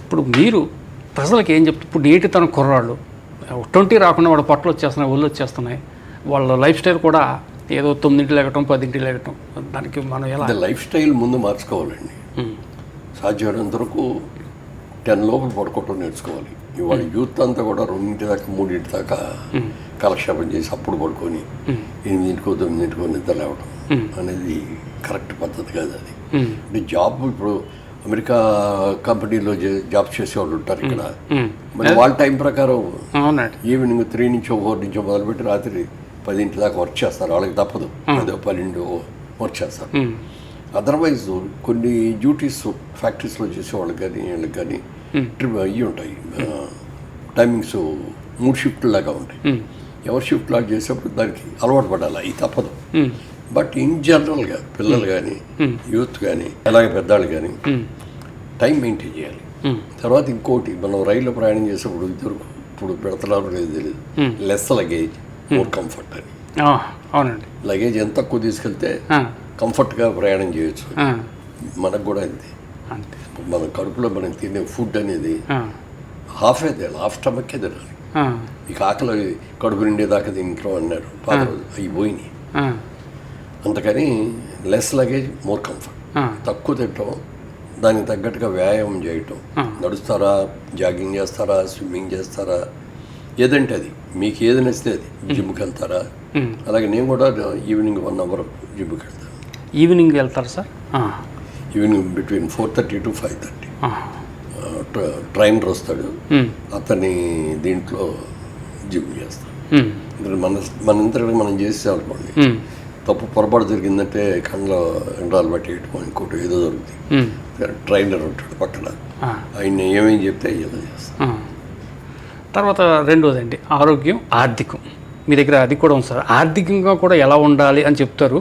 ఇప్పుడు మీరు ప్రజలకు ఏం చెప్తారు? ఇప్పుడు నేటి తన కుర్రాళ్ళు 20 రాకుండా వాళ్ళ పొట్టలు వచ్చేస్తున్నాయి, ఒళ్ళు వచ్చేస్తున్నాయి, వాళ్ళ లైఫ్ స్టైల్ కూడా ఏదో 9 లేకటం 10 లేకటం, దానికి మనం ఎలా లైఫ్ స్టైల్ ముందు మార్చుకోవాలండి. సాధ్యమైనంత వరకు 10 లోపల పడుకోవటం నేర్చుకోవాలి. ఇవాళ యూత్ అంతా కూడా 2 దాకా 3 దాకా కాలక్షేపం చేసి అప్పుడు పడుకొని 8 9 నిద్ర లేవటం అనేది కరెక్ట్ పద్ధతి కాదు. అది అంటే జాబ్ ఇప్పుడు అమెరికా కంపెనీలో జాబ్ చేసేవాళ్ళు ఉంటారు ఇక్కడ, మరి వాళ్ళ టైం ప్రకారం ఈవినింగ్ 3 నుంచో 4 నుంచో మొదలుపెట్టి రాత్రి 10 దాకా వర్క్ చేస్తారు. వాళ్ళకి తప్పదు, 10 12 వర్క్ చేస్తారు. అదర్వైజ్ కొన్ని డ్యూటీస్ ఫ్యాక్టరీస్లో చేసేవాళ్ళకి కానీ వీళ్ళకి కానీ ట్రిప్ అయ్యి ఉంటాయి, టైమింగ్స్ 3 షిఫ్ట్లు లాగా ఉంటాయి. ఎవరు షిఫ్ట్ లాగా చేసేప్పుడు దానికి అలవాటు పడాలి, ఇది తప్పదు. బట్ ఇన్ జనరల్గా పిల్లలు కానీ యూత్ కానీ అలాగే పెద్దవాళ్ళు కానీ టైం మెయింటైన్ చేయాలి. తర్వాత ఇంకోటి, మనం రైల్లో ప్రయాణం చేసేప్పుడు ఇప్పుడు పెడతారో లేదు తెలియదు, లెస్ లగేజ్ మోర్ కంఫర్ట్ అని. అవునండి, లగేజ్ ఎంత తక్కువ తీసుకెళ్తే కంఫర్ట్గా ప్రయాణం చేయొచ్చు. మనకు కూడా అంతే. మన కడుపులో మనం తినే ఫుడ్ అనేది హాఫే తినాలి, హాఫ్ స్టమక్కే తినాలి. ఇక ఆకలి కడుపు నిండేదాకా తింటాం అన్నారు పాత రోజు, అవి పోయినాయి. అందుకని లెస్ లగేజ్ మోర్ కంఫర్ట్. తక్కువ తింటాం, దానికి తగ్గట్టుగా వ్యాయామం చేయటం. నడుస్తారా, జాగింగ్ చేస్తారా, స్విమ్మింగ్ చేస్తారా, ఏదంటే అది మీకు ఏది నచ్చితే అది. జిమ్కి వెళ్తారా? అలాగే నేను కూడా ఈవినింగ్ 1 అవర్ జిమ్కి వెళ్తాను. ఈవినింగ్ వెళ్తారు sir? Evening between 4:30 to 5:30. Trainer వస్తాడు, అతని దీంట్లో జిమ్ చేస్తాడు. మనంతటి మనం చేసేవాళ్ళండి, తప్పు పొరపాటు జరిగిందంటే కళ్ళలో ఎండ్రాలు పట్టేయటం ఇంకోటి ఏదో జరుగుతుంది. ట్రైనర్ ఉంటాడు పక్కన, ఆయన ఏమేమి చెప్తే ఏదో చేస్తాం. తర్వాత రెండోదండి ఆరోగ్యం, ఆర్థికం. మీ దగ్గర అది కూడా ఉంది సార్. ఆర్థికంగా కూడా ఎలా ఉండాలి అని చెప్తారు.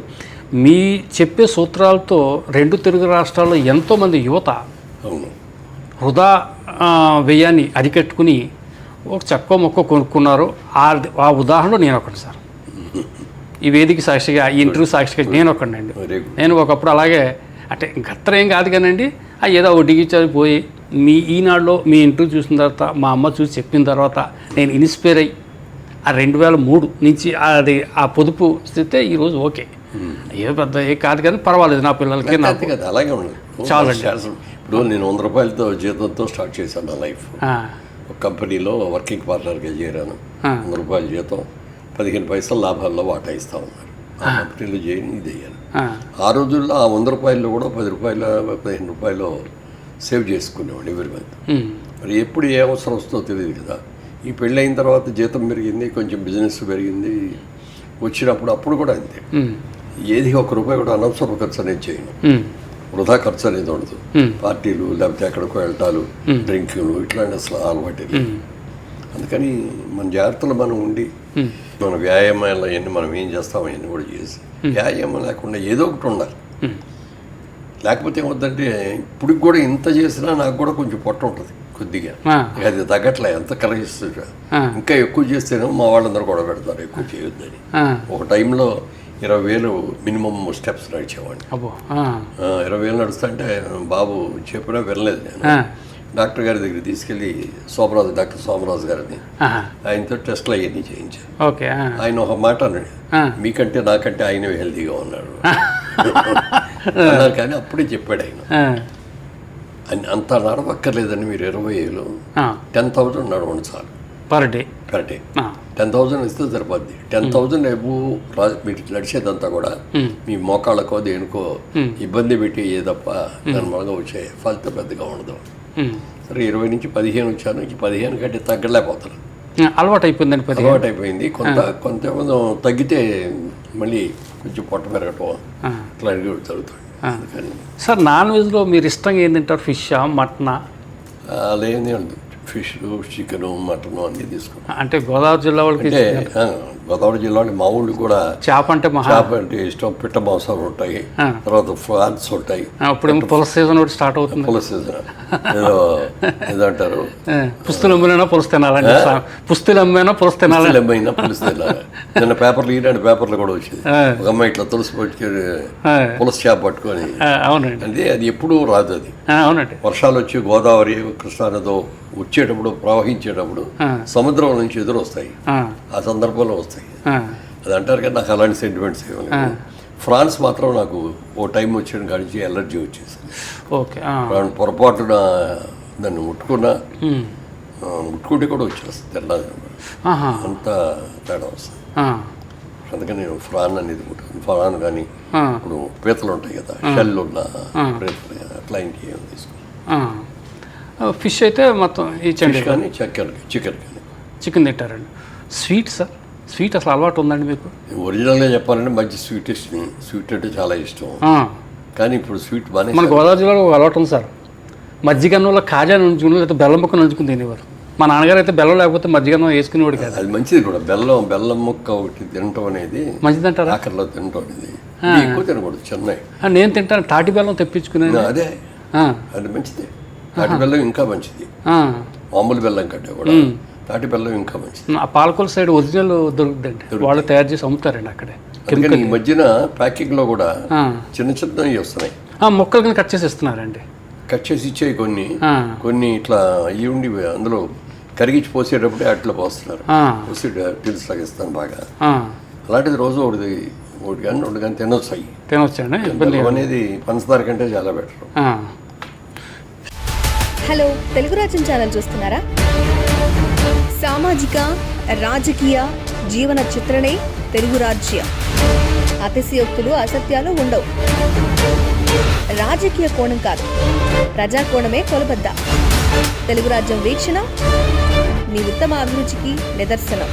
మీ చెప్పే సూత్రాలతో 2 తెలుగు రాష్ట్రాల్లో ఎంతోమంది యువత వృధా వ్యయాన్ని అరికట్టుకుని ఒక చక్కో మొక్క కొనుక్కున్నారు. ఆ ఉదాహరణలో నేను ఒకటి సార్. ఈ వేదిక సాక్షిగా, ఈ ఇంటర్వ్యూ సాక్షిగా నేను ఒకడినండి. నేను ఒకప్పుడు అలాగే అంటే గత్తర ఏం కాదు కానండి, ఏదో ఒకటికి పోయి మీ ఈనాడులో మీ ఇంటర్వ్యూ చూసిన తర్వాత మా అమ్మ చూసి చెప్పిన తర్వాత నేను ఇన్స్పైర్ అయ్యి ఆ 2003 నుంచి అది ఆ పొదుపు స్థితే ఈరోజు ఓకే, ఏ పెద్ద ఏ కాదు కానీ పర్వాలేదు, నా పిల్లలకి నాకు అలాగే ఉండదు. చాలా ఇప్పుడు నేను 100 రూపాయలతో జీతంతో స్టార్ట్ చేశాను నా లైఫ్. ఒక కంపెనీలో వర్కింగ్ పార్ట్నర్గా చేరాను. 100 రూపాయల జీతం, 15 పైసలు లాభాల్లో వాటా ఇస్తూ ఉన్నారు. ఆ కంపెనీలో చేయని ఇది అయ్యాను. ఆ రోజుల్లో ఆ 100 రూపాయల్లో కూడా 10 రూపాయలు 15 రూపాయలు సేవ్ చేసుకునేవాడు ఎవరి మంత్. మరి ఎప్పుడు ఏ అవసరం వస్తుందో తెలియదు కదా. ఈ పెళ్ళి అయిన తర్వాత జీతం పెరిగింది, కొంచెం బిజినెస్ పెరిగింది, వచ్చినప్పుడు అప్పుడు కూడా అంతే. ఏది 1 రూపాయి కూడా అనవసర ఖర్చు అనేది చేయను, వృధా ఖర్చు అనేది ఉండదు. పార్టీలు లేకపోతే ఎక్కడికో వెళ్ళటాలు, డ్రింకులు ఇట్లాంటి అసలు అలవాటు. అందుకని మన జాగ్రత్తలు మనం ఉండి మన వ్యాయామాలు అవన్నీ మనం ఏం చేస్తాం అవన్నీ కూడా చేసి, వ్యాయామం లేకుండా ఏదో ఒకటి ఉండాలి. లేకపోతే ఏమవుతుందంటే ఇప్పుడు కూడా ఇంత చేసినా నాకు కూడా కొంచెం పొట్ట ఉంటుంది కొద్దిగా, అది తగ్గట్లే, ఎంత కరిగిస్తుంటా. ఇంకా ఎక్కువ చేస్తేనే మా వాళ్ళందరూ కూడా పెడతారు ఎక్కువ చేయొద్దని. ఒక టైంలో 20,000 మినిమం స్టెప్స్ నడిచేవాడిని. 20,000 నడుస్తుంటే బాబు చెప్పినా వినలేదు. నేను డాక్టర్ గారి దగ్గర తీసుకెళ్ళి డాక్టర్ సోమరాజు గారిని, ఆయనతో టెస్ట్లు అవన్నీ చేయించాను. ఆయన ఒక మాట అన్నాడు, మీకంటే నాకంటే ఆయన హెల్తీగా ఉన్నాడు అన్నారు. కానీ అప్పుడే చెప్పాడు ఆయన, అంత నడవక్కర్లేదండి, మీరు 20,000 10,000 నడవండి చాలు పర్ డే. 10,000 ఇస్తే సరిపోద్ది. 10,000 మీరు నడిచేదంతా కూడా మీ మోకాళ్ళకో దేనికో ఇబ్బంది పెట్టి తప్ప దాని మూలంగా వచ్చే ఫలితం పెద్దగా ఉండదు. సరే 20 నుంచి 15 వచ్చాను, ఈ 15 కంటే తగ్గలేకపోతాను. అలవాటు అయిపోయిందండి. అలవాటు అయిపోయింది. కొంత తగ్గితే మళ్ళీ కొంచెం పొట్ట పెరగటం ఇట్లాంటివి జరుగుతుంది. సార్ నాన్ వెజ్లో మీరు ఇష్టంగా ఏం తింటారు? ఫిషా, మటనా? అలా ఏంది, ఫిష్, చికెను, మటను అన్నీ తీసుకుంటాం. అంటే గోదావరి జిల్లా వాళ్ళకి గోదావరి జిల్లాలో మా ఊళ్ళు కూడా చేప అంటే చేప అంటే ఇష్టం, పిట్ట మాంసాలు ఉంటాయి, తర్వాత ఫ్రాన్స్ ఉంటాయి. అప్పుడు పులస సీజన్ ఒకటి స్టార్ట్ అవుతుంది. పులస సీజన్ ఏదంటారు, పుస్తులు అమ్మినా పులుసు తినాలండి, పుస్తులు అమ్మైనా పులుసు తినాలి, అమ్మైనా పులుసు తినాలి. నిన్న పేపర్లు ఈనాడు పేపర్లు కూడా వచ్చేది, ఒక అమ్మాయి ఇట్లా తులసి పట్టుకొని పులస చేప పట్టుకొని. అవునండి, అంటే అది ఎప్పుడూ రాదు. అది అవునండి, వర్షాలు వచ్చి గోదావరి కృష్ణానదో వచ్చేటప్పుడు ప్రవహించేటప్పుడు సముద్రం నుంచి ఎదురు వస్తాయి, ఆ సందర్భంలో వస్తాయి. అది అంటారు కదా, నాకు అలాంటి సెంటిమెంట్స్ ఏమన్నా. ఫ్రాన్స్ మాత్రం నాకు ఓ టైం వచ్చిన కాడికి ఎలర్జీ వచ్చేసింది. ఓకే, పొరపాటున దాన్ని ముట్టుకుంటే కూడా వచ్చేస్తుంది, తెల్లది అంత తేడా వస్తుంది. అందుకని నేను ఫ్రాన్ అనేది ముట్టుకుని, ఫ్రాన్ కానీ ఇప్పుడు పీతలు ఉంటాయి కదా, షెల్ ఉన్న పీతలు కదా, అట్లాంటివి ఏమి తీసుకున్నాను. ఫిష్ అయితే మొత్తం ఈ కానీ చికెన్ చికెన్ తింటారండి. స్వీట్ సార్, స్వీట్ అసలు అలవాటు ఉందండి మీకు? ఒరిజినల్గా చెప్పాలంటే మంచి స్వీట్ అంటే చాలా ఇష్టం. కానీ ఇప్పుడు స్వీట్ బాగా మన గోదావరి జిల్లాలో ఒక అలవాటు ఉంది సార్, మజ్జిగన్నంలో కాజా నుంచుకుని లేకపోతే బెల్లం ముక్క నుంచుకుని తినేవారు. మా నాన్నగారు అయితే బెల్లం లేకపోతే మజ్జిగన్నం వేసుకునేవాడు కాదు. అది మంచిది కూడా, బెల్లం ముక్క ఒకటి తినటం అనేది మంచిది అంటారా? ఆఖరిలో తినటం అనేది ఎక్కువ తినకూడదు. చెన్నై నేను తింటాను, తాటి బెల్లం తెప్పించుకునేది. అదే అది మంచిది, తాటి బెల్లం ఇంకా మంచిది, మామూలు బెల్లం కంటే కూడా తాటి బెల్లం ఇంకా మంచిది. ఆ పాలకొల సైడ్ ఒరిజినల్ దొరుకుతుందండి, వాళ్ళు తయారు చేసి అమ్ముతారండి అక్కడే. ఈ మధ్యన ప్యాకింగ్ లో కూడా చిన్న చిన్నవి వస్తున్నాయి, మొక్కలు కింద కట్ చేసి ఇస్తున్నారండి. కట్ చేసి ఇచ్చేవి కొన్ని ఇట్లా ఇవి ఉండి అందులో కరిగించి పోసేటప్పుడే అట్లా పోస్తున్నారు, పోసి టిల్స్ లాగా ఇస్తాను బాగా. అలాంటిది రోజు ఒకటి కానీ 2 కానీ తినొచ్చండి. అనేది పంచదార కంటే చాలా బెటర్. హలో, తెలుగు రాజ్యం ఛానల్ చూస్తున్నారా? సామాజిక రాజకీయ జీవన చిత్రణే తెలుగు రాజ్యం. అతిశయోక్తులు అసత్యాలు ఉండవు. రాజకీయ కోణం కాదు, ప్రజా కోణమే కొలబద్ద. తెలుగు రాజ్యం వీక్షణ మీ ఉత్తమ అభిరుచికి నిదర్శనం.